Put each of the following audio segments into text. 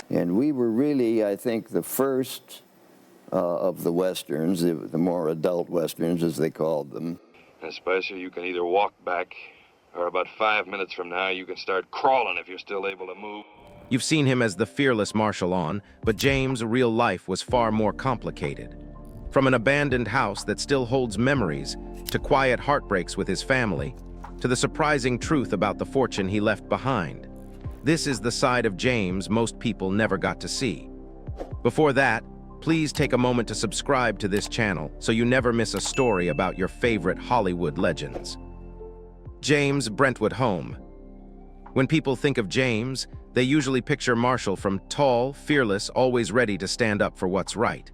And we were really, I think, the first of the Westerns, the more adult Westerns, as they called them. And Spicer, you can either walk back, or about 5 minutes from now, you can start crawling if you're still able to move. You've seen him as the fearless martial on, but James' real life was far more complicated. From an abandoned house that still holds memories, to quiet heartbreaks with his family, to the surprising truth about the fortune he left behind. This is the side of James most people never got to see. Before that, please take a moment to subscribe to this channel so you never miss a story about your favorite Hollywood legends. James Brentwood Home. When people think of James, they usually picture Marshall from tall, fearless, always ready to stand up for what's right.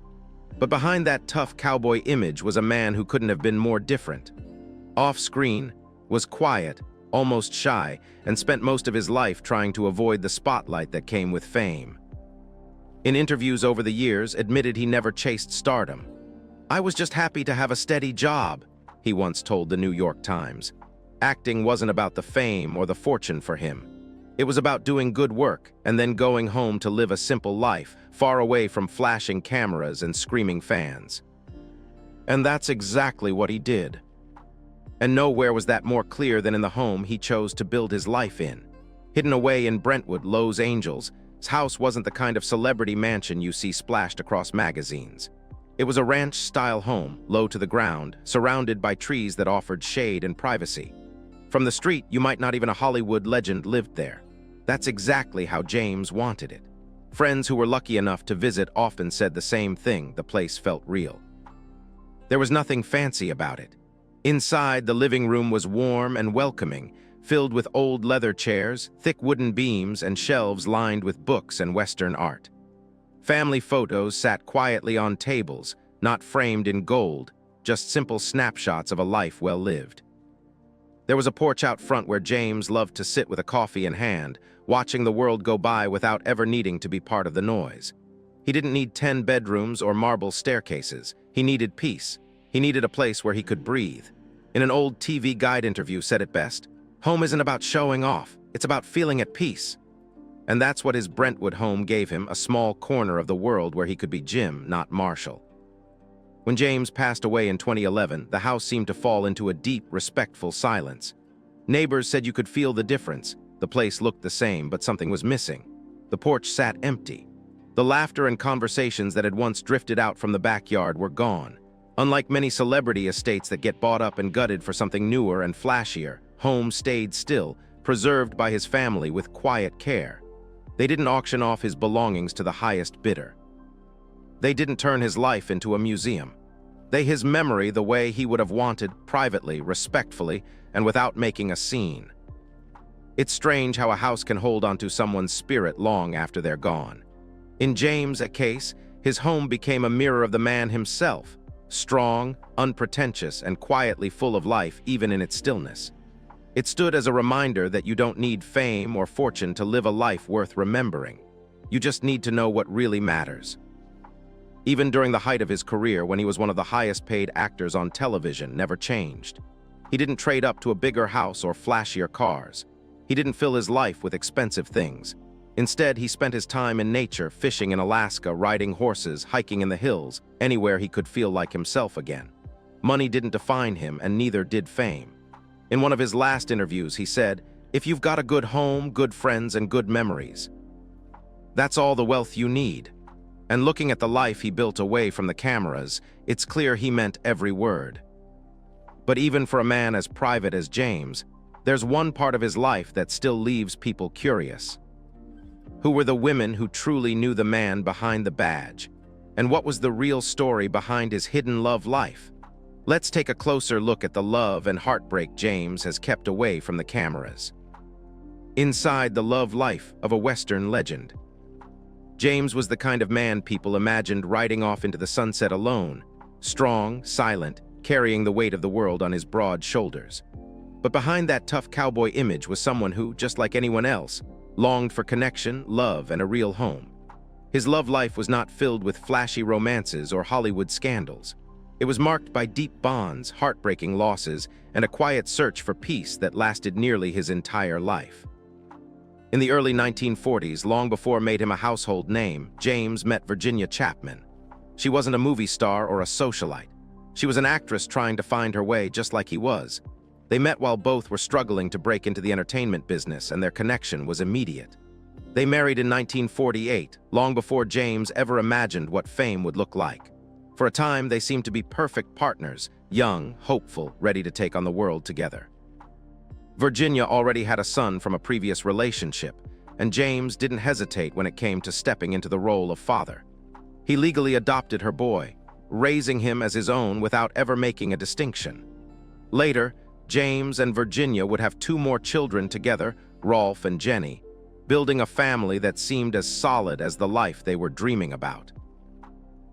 But behind that tough cowboy image was a man who couldn't have been more different. Off-screen, was quiet, almost shy, and spent most of his life trying to avoid the spotlight that came with fame. In interviews over the years, admitted he never chased stardom. "I was just happy to have a steady job," he once told the New York Times. Acting wasn't about the fame or the fortune for him. It was about doing good work and then going home to live a simple life, far away from flashing cameras and screaming fans. And that's exactly what he did. And nowhere was that more clear than in the home he chose to build his life in. Hidden away in Brentwood, Los Angeles, his house wasn't the kind of celebrity mansion you see splashed across magazines. It was a ranch-style home, low to the ground, surrounded by trees that offered shade and privacy. From the street, you might not even a Hollywood legend lived there. That's exactly how James wanted it. Friends who were lucky enough to visit often said the same thing: the place felt real. There was nothing fancy about it. Inside, the living room was warm and welcoming, filled with old leather chairs, thick wooden beams, and shelves lined with books and Western art. Family photos sat quietly on tables, not framed in gold, just simple snapshots of a life well lived. There was a porch out front where James loved to sit with a coffee in hand, watching the world go by without ever needing to be part of the noise. He didn't need 10 bedrooms or marble staircases. He needed peace. He needed a place where he could breathe. In an old TV Guide interview said it best, "Home isn't about showing off, it's about feeling at peace." And that's what his Brentwood home gave him, a small corner of the world where he could be Jim, not Marshall. When James passed away in 2011, the house seemed to fall into a deep, respectful silence. Neighbors said you could feel the difference. The place looked the same, but something was missing. The porch sat empty. The laughter and conversations that had once drifted out from the backyard were gone. Unlike many celebrity estates that get bought up and gutted for something newer and flashier, home stayed still, preserved by his family with quiet care. They didn't auction off his belongings to the highest bidder. They didn't turn his life into a museum. They his memory the way he would have wanted, privately, respectfully, and without making a scene. It's strange how a house can hold onto someone's spirit long after they're gone. In James' case, his home became a mirror of the man himself, strong, unpretentious, and quietly full of life even in its stillness. It stood as a reminder that you don't need fame or fortune to live a life worth remembering. You just need to know what really matters. Even during the height of his career, when he was one of the highest-paid actors on television, never changed. He didn't trade up to a bigger house or flashier cars. He didn't fill his life with expensive things. Instead, he spent his time in nature, fishing in Alaska, riding horses, hiking in the hills, anywhere he could feel like himself again. Money didn't define him, and neither did fame. In one of his last interviews, he said, "If you've got a good home, good friends, and good memories, that's all the wealth you need." And looking at the life he built away from the cameras, it's clear he meant every word. But even for a man as private as James, there's one part of his life that still leaves people curious. Who were the women who truly knew the man behind the badge? And what was the real story behind his hidden love life? Let's take a closer look at the love and heartbreak James has kept away from the cameras. Inside the love life of a Western legend. James was the kind of man people imagined riding off into the sunset alone, strong, silent, carrying the weight of the world on his broad shoulders. But behind that tough cowboy image was someone who, just like anyone else, longed for connection, love, and a real home. His love life was not filled with flashy romances or Hollywood scandals. It was marked by deep bonds, heartbreaking losses, and a quiet search for peace that lasted nearly his entire life. In the early 1940s, long before made him a household name, James met Virginia Chapman. She wasn't a movie star or a socialite. She was an actress trying to find her way just like he was. They met while both were struggling to break into the entertainment business, and their connection was immediate. They married in 1948, long before James ever imagined what fame would look like. For a time, they seemed to be perfect partners, young, hopeful, ready to take on the world together. Virginia already had a son from a previous relationship, and James didn't hesitate when it came to stepping into the role of father. He legally adopted her boy, raising him as his own without ever making a distinction. Later, James and Virginia would have 2 more children together, Rolf and Jenny, building a family that seemed as solid as the life they were dreaming about.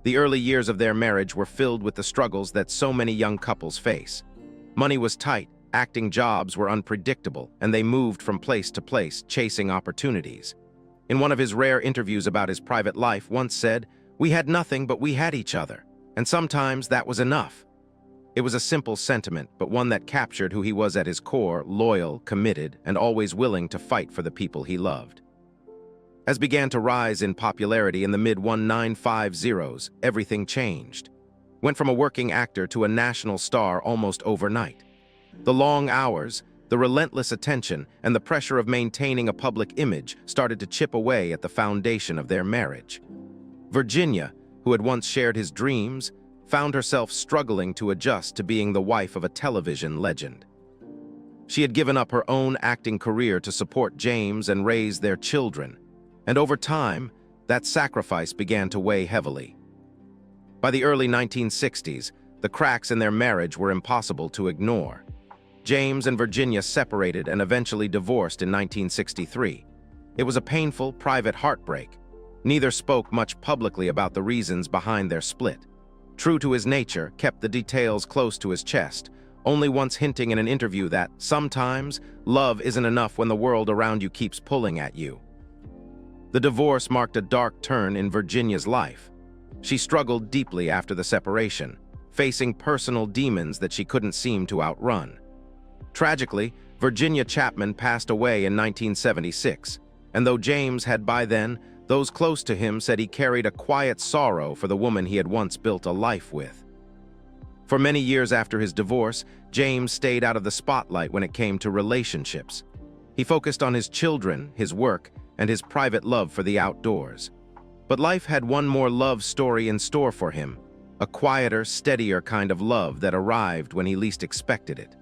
The early years of their marriage were filled with the struggles that so many young couples face. Money was tight, acting jobs were unpredictable, and they moved from place to place, chasing opportunities. In one of his rare interviews about his private life, once said, "We had nothing, but we had each other, and sometimes that was enough." It was a simple sentiment, but one that captured who he was at his core, loyal, committed, and always willing to fight for the people he loved. As began to rise in popularity in the mid-1950s, everything changed. Went from a working actor to a national star almost overnight. The long hours, the relentless attention, and the pressure of maintaining a public image started to chip away at the foundation of their marriage. Virginia, who had once shared his dreams, found herself struggling to adjust to being the wife of a television legend. She had given up her own acting career to support James and raise their children, and over time, that sacrifice began to weigh heavily. By the early 1960s, the cracks in their marriage were impossible to ignore. James and Virginia separated and eventually divorced in 1963. It was a painful, private heartbreak. Neither spoke much publicly about the reasons behind their split. True to his nature, kept the details close to his chest, only once hinting in an interview that, sometimes, love isn't enough when the world around you keeps pulling at you. The divorce marked a dark turn in Virginia's life. She struggled deeply after the separation, facing personal demons that she couldn't seem to outrun. Tragically, Virginia Chapman passed away in 1976, and though James had by then, those close to him said he carried a quiet sorrow for the woman he had once built a life with. For many years after his divorce, James stayed out of the spotlight when it came to relationships. He focused on his children, his work, and his private love for the outdoors. But life had one more love story in store for him, a quieter, steadier kind of love that arrived when he least expected it.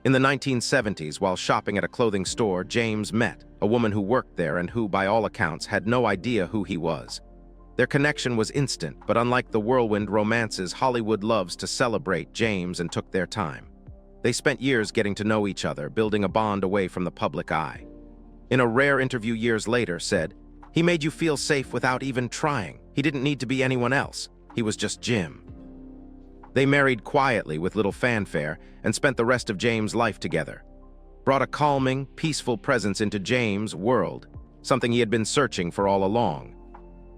In the 1970s, while shopping at a clothing store, James met a woman who worked there and who, by all accounts, had no idea who he was. Their connection was instant, but unlike the whirlwind romances Hollywood loves to celebrate, James and took their time. They spent years getting to know each other, building a bond away from the public eye. In a rare interview years later, said, "He made you feel safe without even trying. He didn't need to be anyone else. He was just Jim." They married quietly with little fanfare and spent the rest of James' life together. Brought a calming, peaceful presence into James' world, something he had been searching for all along.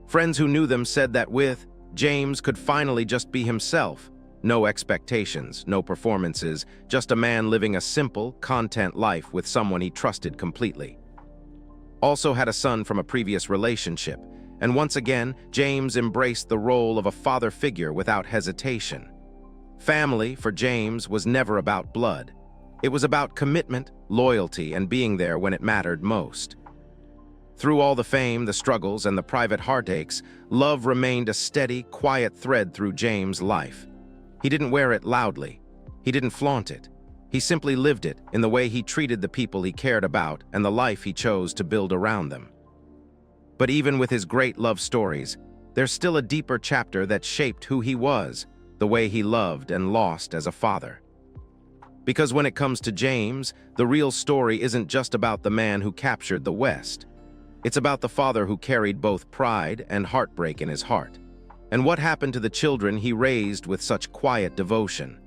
Friends who knew them said that with James could finally just be himself. No expectations, no performances, just a man living a simple, content life with someone he trusted completely. Also had a son from a previous relationship, and once again, James embraced the role of a father figure without hesitation. Family, for James, was never about blood. It was about commitment, loyalty, and being there when it mattered most. Through all the fame, the struggles, and the private heartaches, love remained a steady, quiet thread through James' life. He didn't wear it loudly. He didn't flaunt it. He simply lived it in the way he treated the people he cared about and the life he chose to build around them. But even with his great love stories, there's still a deeper chapter that shaped who he was, the way he loved and lost as a father. Because when it comes to James, the real story isn't just about the man who captured the West. It's about the father who carried both pride and heartbreak in his heart, and what happened to the children he raised with such quiet devotion.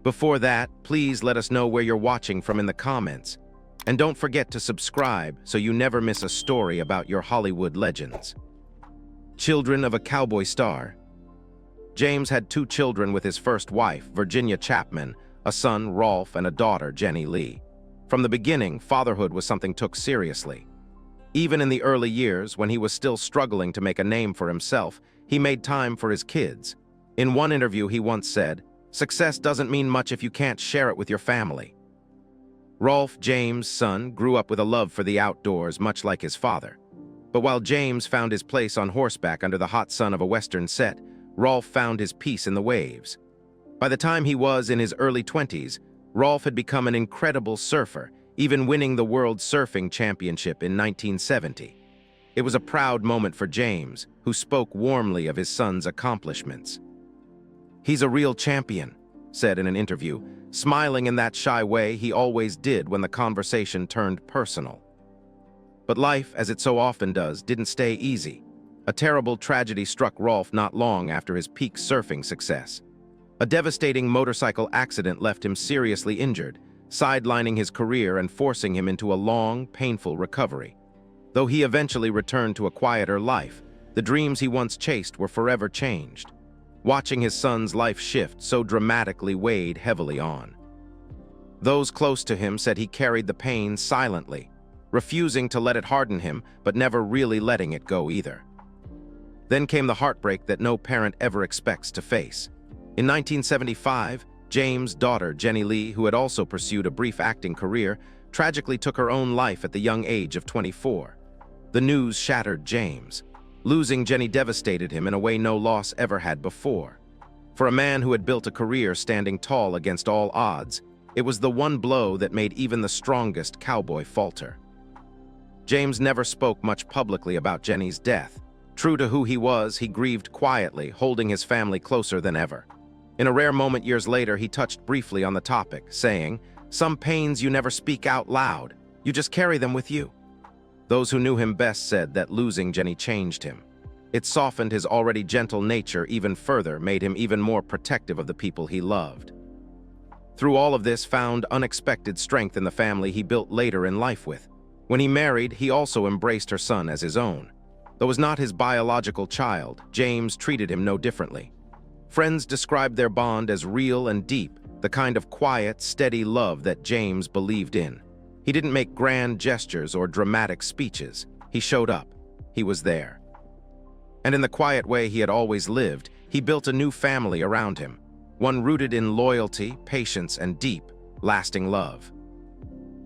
Before that, please let us know where you're watching from in the comments, and don't forget to subscribe so you never miss a story about your Hollywood legends. Children of a cowboy star. James had 2 children with his first wife, Virginia Chapman, a son, Rolf, and a daughter, Jenny Lee. From the beginning, fatherhood was something took seriously. Even in the early years, when he was still struggling to make a name for himself, he made time for his kids. In one interview, he once said, "Success doesn't mean much if you can't share it with your family." Rolfe, James' son, grew up with a love for the outdoors, much like his father. But while James found his place on horseback under the hot sun of a Western set, Rolfe found his peace in the waves. By the time he was in his early 20s, Rolfe had become an incredible surfer, even winning the World Surfing Championship in 1970. It was a proud moment for James, who spoke warmly of his son's accomplishments. "He's a real champion," said in an interview, smiling in that shy way he always did when the conversation turned personal. But life, as it so often does, didn't stay easy. A terrible tragedy struck Rolfe not long after his peak surfing success. A devastating motorcycle accident left him seriously injured, sidelining his career and forcing him into a long, painful recovery. Though he eventually returned to a quieter life, the dreams he once chased were forever changed. Watching his son's life shift so dramatically weighed heavily on. Those close to him said he carried the pain silently, refusing to let it harden him, but never really letting it go either. Then came the heartbreak that no parent ever expects to face. In 1975, James' daughter, Jenny Lee, who had also pursued a brief acting career, tragically took her own life at the young age of 24. The news shattered James. Losing Jenny devastated him in a way no loss ever had before. For a man who had built a career standing tall against all odds, it was the one blow that made even the strongest cowboy falter. James never spoke much publicly about Jenny's death. True to who he was, he grieved quietly, holding his family closer than ever. In a rare moment years later, he touched briefly on the topic, saying, "Some pains you never speak out loud. You just carry them with you." Those who knew him best said that losing Jenny changed him. It softened his already gentle nature even further, made him even more protective of the people he loved. Through all of this, found unexpected strength in the family he built later in life with. When he married, he also embraced her son as his own. Though was not his biological child, James treated him no differently. Friends described their bond as real and deep, the kind of quiet, steady love that James believed in. He didn't make grand gestures or dramatic speeches. He showed up. He was there. And in the quiet way he had always lived, he built a new family around him, one rooted in loyalty, patience, and deep, lasting love.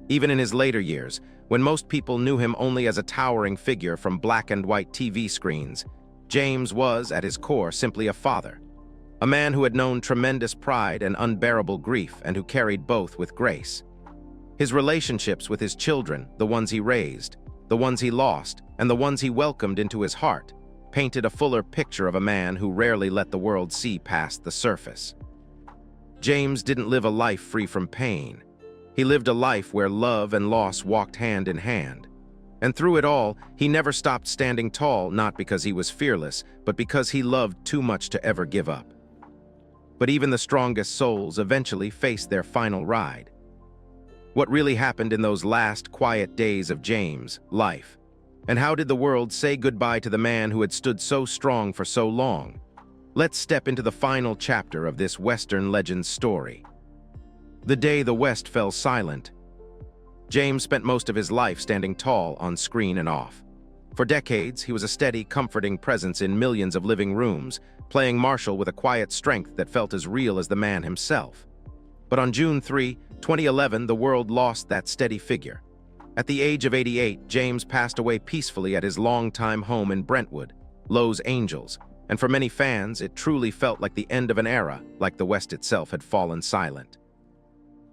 Even in his later years, when most people knew him only as a towering figure from black and white TV screens, James was, at his core, simply a father. A man who had known tremendous pride and unbearable grief, and who carried both with grace. His relationships with his children, the ones he raised, the ones he lost, and the ones he welcomed into his heart, painted a fuller picture of a man who rarely let the world see past the surface. James didn't live a life free from pain. He lived a life where love and loss walked hand in hand. And through it all, he never stopped standing tall, not because he was fearless, but because he loved too much to ever give up. But even the strongest souls eventually faced their final ride. What really happened in those last quiet days of James' life? And how did the world say goodbye to the man who had stood so strong for so long? Let's step into the final chapter of this Western legend's story. The day the West fell silent. James spent most of his life standing tall on screen and off. For decades, he was a steady, comforting presence in millions of living rooms, playing Marshall with a quiet strength that felt as real as the man himself. But on June 3, 2011, the world lost that steady figure. At the age of 88, James passed away peacefully at his longtime home in Brentwood, Los Angeles, and for many fans, it truly felt like the end of an era, like the West itself had fallen silent.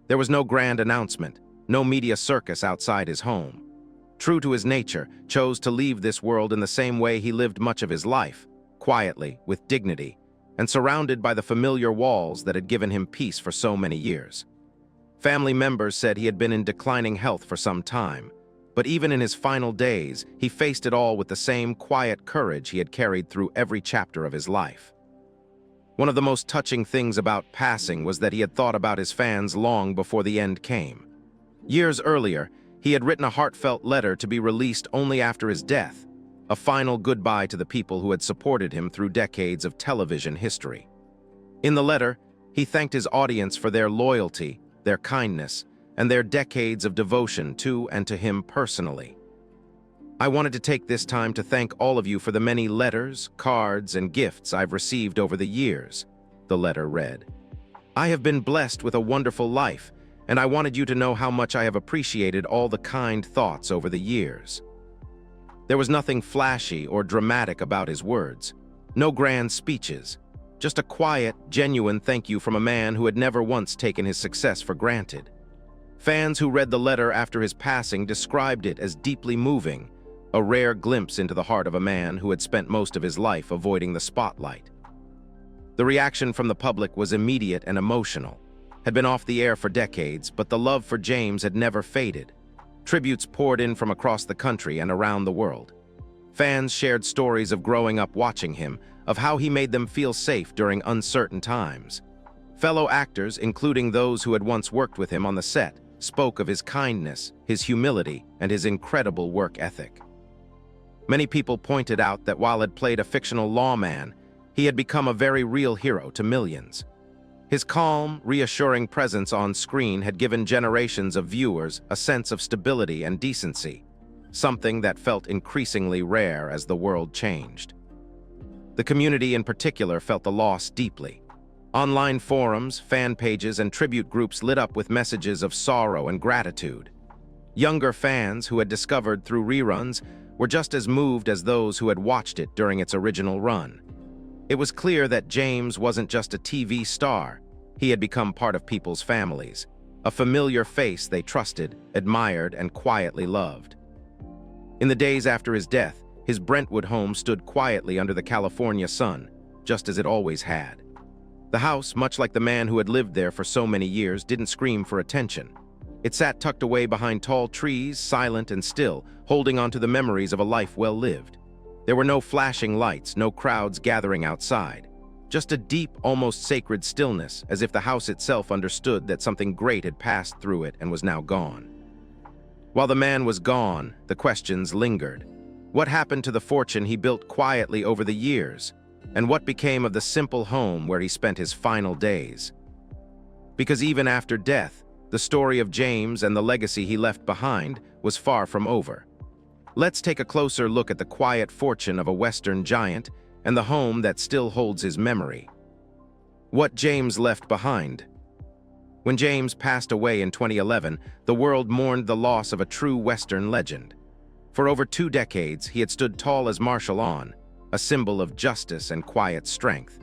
There was no grand announcement, no media circus outside his home. True to his nature, chose to leave this world in the same way he lived much of his life, quietly, with dignity, and surrounded by the familiar walls that had given him peace for so many years. Family members said he had been in declining health for some time, but even in his final days, he faced it all with the same quiet courage he had carried through every chapter of his life. One of the most touching things about passing was that he had thought about his fans long before the end came. Years earlier, he had written a heartfelt letter to be released only after his death, a final goodbye to the people who had supported him through decades of television history. In the letter, he thanked his audience for their loyalty, their kindness, and their decades of devotion to and to him personally. I wanted to take this time to thank all of you for the many letters, cards, and gifts I've received over the years, the letter read. I have been blessed with a wonderful life, and I wanted you to know how much I have appreciated all the kind thoughts over the years. There was nothing flashy or dramatic about his words, no grand speeches, just a quiet, genuine thank you from a man who had never once taken his success for granted. Fans who read the letter after his passing described it as deeply moving, a rare glimpse into the heart of a man who had spent most of his life avoiding the spotlight. The reaction from the public was immediate and emotional, had been off the air for decades, but the love for James had never faded. Tributes poured in from across the country and around the world. Fans shared stories of growing up watching him, of how he made them feel safe during uncertain times. Fellow actors, including those who had once worked with him on the set, spoke of his kindness, his humility, and his incredible work ethic. Many people pointed out that while he had played a fictional lawman, he had become a very real hero to millions. His calm, reassuring presence on screen had given generations of viewers a sense of stability and decency, something that felt increasingly rare as the world changed. The community in particular felt the loss deeply. Online forums, fan pages, and tribute groups lit up with messages of sorrow and gratitude. Younger fans who had discovered through reruns were just as moved as those who had watched it during its original run. It was clear that James wasn't just a TV star. He had become part of people's families, a familiar face they trusted, admired, and quietly loved. In the days after his death, his Brentwood home stood quietly under the California sun, just as it always had. The house, much like the man who had lived there for so many years, didn't scream for attention. It sat tucked away behind tall trees, silent and still, holding on to the memories of a life well lived. There were no flashing lights, no crowds gathering outside. Just a deep, almost sacred stillness, as if the house itself understood that something great had passed through it and was now gone. While the man was gone, the questions lingered. What happened to the fortune he built quietly over the years? And what became of the simple home where he spent his final days? Because even after death, the story of James and the legacy he left behind was far from over. Let's take a closer look at the quiet fortune of a Western giant and the home that still holds his memory. What James left behind. When James passed away in 2011, the world mourned the loss of a true Western legend. For over 2 decades, he had stood tall as martial law, a symbol of justice and quiet strength.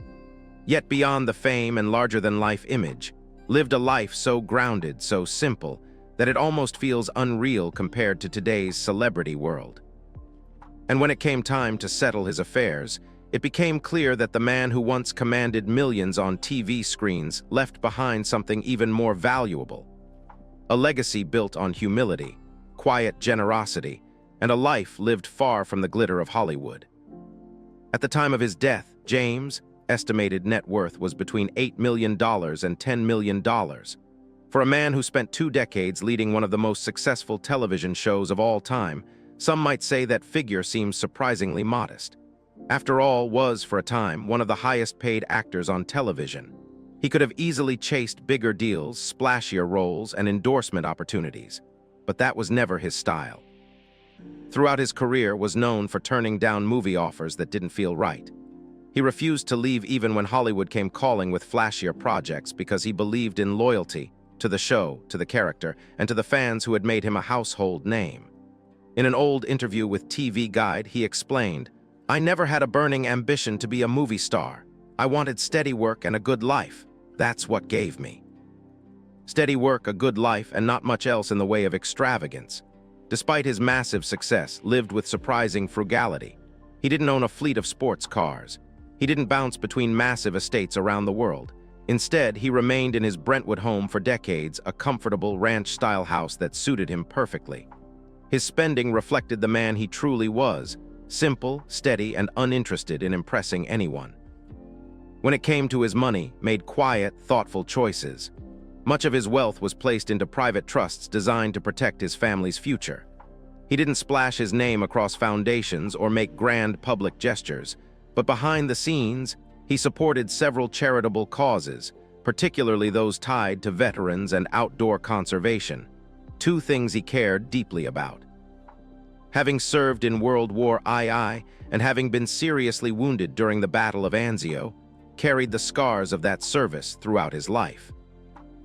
Yet beyond the fame and larger-than-life image, lived a life so grounded, so simple, that it almost feels unreal compared to today's celebrity world. And when it came time to settle his affairs, it became clear that the man who once commanded millions on TV screens left behind something even more valuable. A legacy built on humility, quiet generosity, and a life lived far from the glitter of Hollywood. At the time of his death, James' estimated net worth was between $8 million and $10 million. For a man who spent 2 decades leading one of the most successful television shows of all time, some might say that figure seems surprisingly modest. After all, was, for a time, one of the highest-paid actors on television. He could have easily chased bigger deals, splashier roles, and endorsement opportunities, but that was never his style. Throughout his career, was known for turning down movie offers that didn't feel right. He refused to leave even when Hollywood came calling with flashier projects because he believed in loyalty to the show, to the character, and to the fans who had made him a household name. In an old interview with TV Guide, he explained, "I never had a burning ambition to be a movie star. I wanted steady work and a good life. That's what gave me." Steady work, a good life, and not much else in the way of extravagance. Despite his massive success, lived with surprising frugality. He didn't own a fleet of sports cars. He didn't bounce between massive estates around the world. Instead, he remained in his Brentwood home for decades, a comfortable ranch-style house that suited him perfectly. His spending reflected the man he truly was, simple, steady, and uninterested in impressing anyone. When it came to his money, made quiet, thoughtful choices. Much of his wealth was placed into private trusts designed to protect his family's future. He didn't splash his name across foundations or make grand public gestures, but behind the scenes, he supported several charitable causes, particularly those tied to veterans and outdoor conservation, two things he cared deeply about. Having served in World War II and having been seriously wounded during the Battle of Anzio, carried the scars of that service throughout his life.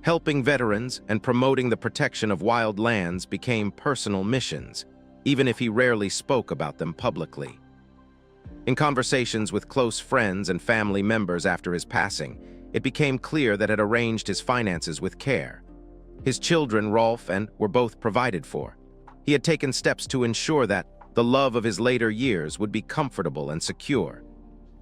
Helping veterans and promoting the protection of wild lands became personal missions, even if he rarely spoke about them publicly. In conversations with close friends and family members after his passing, it became clear that he had arranged his finances with care. His children, Rolf and were both provided for. He had taken steps to ensure that the love of his later years would be comfortable and secure.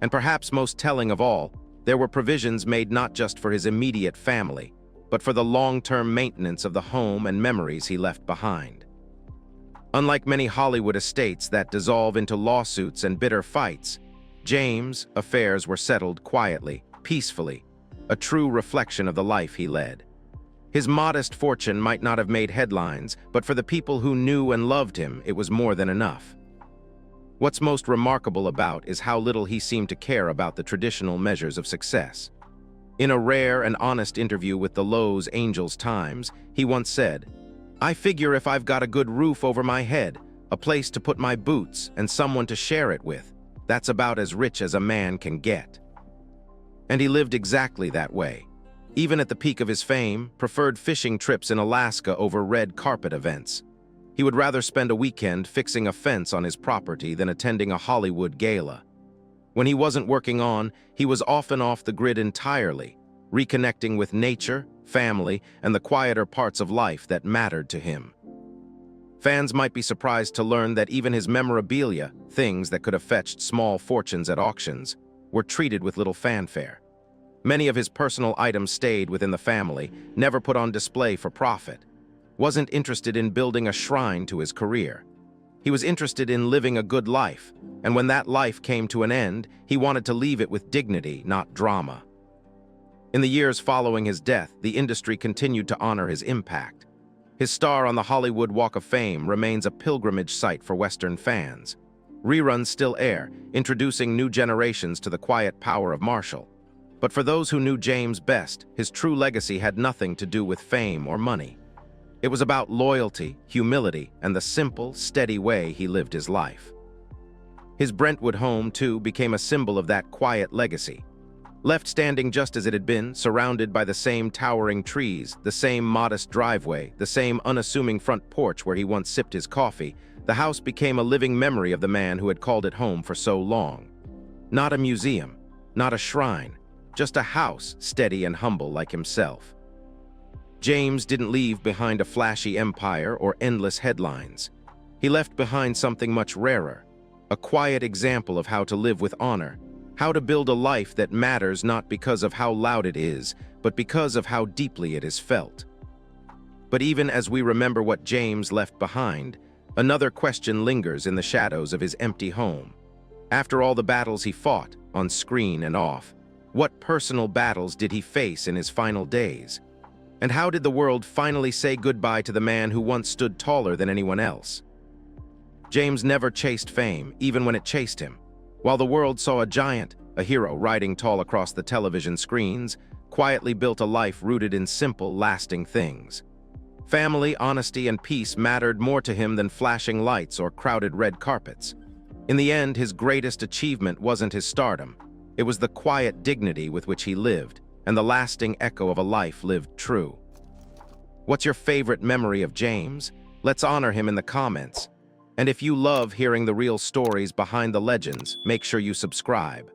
And perhaps most telling of all, there were provisions made not just for his immediate family, but for the long-term maintenance of the home and memories he left behind. Unlike many Hollywood estates that dissolve into lawsuits and bitter fights, James' affairs were settled quietly, peacefully, a true reflection of the life he led. His modest fortune might not have made headlines, but for the people who knew and loved him, it was more than enough. What's most remarkable about is how little he seemed to care about the traditional measures of success. In a rare and honest interview with the Los Angeles Times, he once said, "I figure if I've got a good roof over my head, a place to put my boots, and someone to share it with, that's about as rich as a man can get." And he lived exactly that way. Even at the peak of his fame, preferred fishing trips in Alaska over red carpet events. He would rather spend a weekend fixing a fence on his property than attending a Hollywood gala. When he wasn't working on, he was often off the grid entirely, reconnecting with nature, family, and the quieter parts of life that mattered to him. Fans might be surprised to learn that even his memorabilia, things that could have fetched small fortunes at auctions, were treated with little fanfare. Many of his personal items stayed within the family, never put on display for profit. Wasn't interested in building a shrine to his career. He was interested in living a good life, and when that life came to an end, he wanted to leave it with dignity, not drama. In the years following his death, the industry continued to honor his impact. His star on the Hollywood Walk of Fame remains a pilgrimage site for Western fans. Reruns still air, introducing new generations to the quiet power of Marshall. But for those who knew James best, his true legacy had nothing to do with fame or money. It was about loyalty, humility, and the simple, steady way he lived his life. His Brentwood home, too, became a symbol of that quiet legacy. Left standing just as it had been, surrounded by the same towering trees, the same modest driveway, the same unassuming front porch where he once sipped his coffee, the house became a living memory of the man who had called it home for so long. Not a museum, not a shrine, just a house steady and humble like himself. James didn't leave behind a flashy empire or endless headlines. He left behind something much rarer, a quiet example of how to live with honor, how to build a life that matters not because of how loud it is, but because of how deeply it is felt. But even as we remember what James left behind, another question lingers in the shadows of his empty home. After all the battles he fought, on screen and off, what personal battles did he face in his final days? And how did the world finally say goodbye to the man who once stood taller than anyone else? James never chased fame, even when it chased him. While the world saw a giant, a hero riding tall across the television screens, quietly built a life rooted in simple, lasting things. Family, honesty, and peace mattered more to him than flashing lights or crowded red carpets. In the end, his greatest achievement wasn't his stardom. It was the quiet dignity with which he lived, and the lasting echo of a life lived true. What's your favorite memory of James? Let's honor him in the comments. And if you love hearing the real stories behind the legends, make sure you subscribe.